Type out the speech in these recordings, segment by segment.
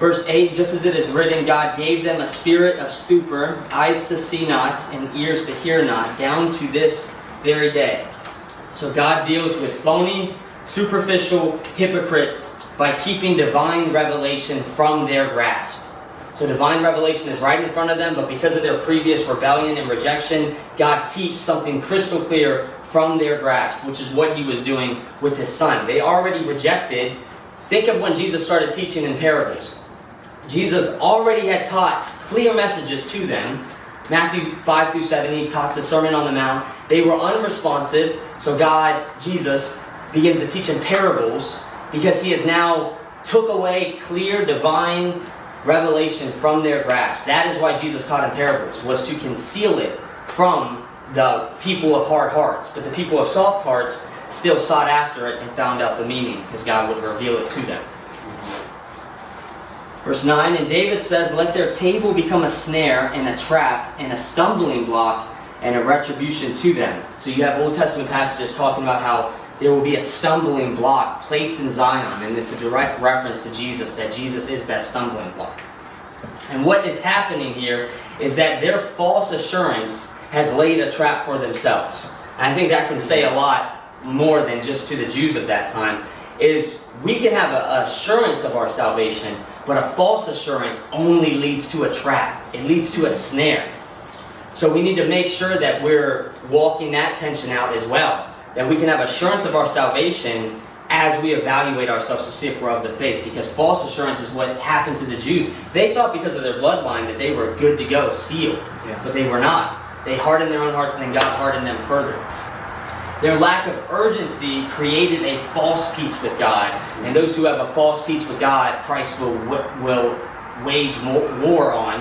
Verse 8, just as it is written, God gave them a spirit of stupor, eyes to see not, and ears to hear not, down to this very day. So God deals with phony, superficial hypocrites by keeping divine revelation from their grasp. So divine revelation is right in front of them, but because of their previous rebellion and rejection, God keeps something crystal clear from their grasp, which is what he was doing with his son. They already rejected. Think of when Jesus started teaching in parables. Jesus already had taught clear messages to them. Matthew 5 through 7, he taught the Sermon on the Mount. They were unresponsive, so God, Jesus, begins to teach in parables because he has now took away clear divine revelation from their grasp. That is why Jesus taught in parables, was to conceal it from the people of hard hearts. But the people of soft hearts still sought after it and found out the meaning because God would reveal it to them. Verse 9, and David says, let their table become a snare and a trap and a stumbling block and a retribution to them. So you have Old Testament passages talking about how there will be a stumbling block placed in Zion, and it's a direct reference to Jesus, that Jesus is that stumbling block. And what is happening here is that their false assurance has laid a trap for themselves. And I think that can say a lot more than just to the Jews of that time, is we can have an assurance of our salvation, but a false assurance only leads to a trap. It leads to a snare. So we need to make sure that we're walking that tension out as well. That we can have assurance of our salvation as we evaluate ourselves to see if we're of the faith. Because false assurance is what happened to the Jews. They thought because of their bloodline that they were good to go, sealed. But they were not. They hardened their own hearts and then God hardened them further. Their lack of urgency created a false peace with God. And those who have a false peace with God, Christ will wage war on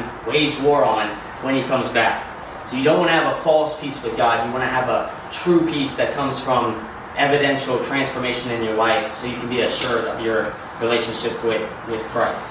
when he comes back. So you don't want to have a false peace with God. You want to have a true peace that comes from evidential transformation in your life so you can be assured of your relationship with Christ.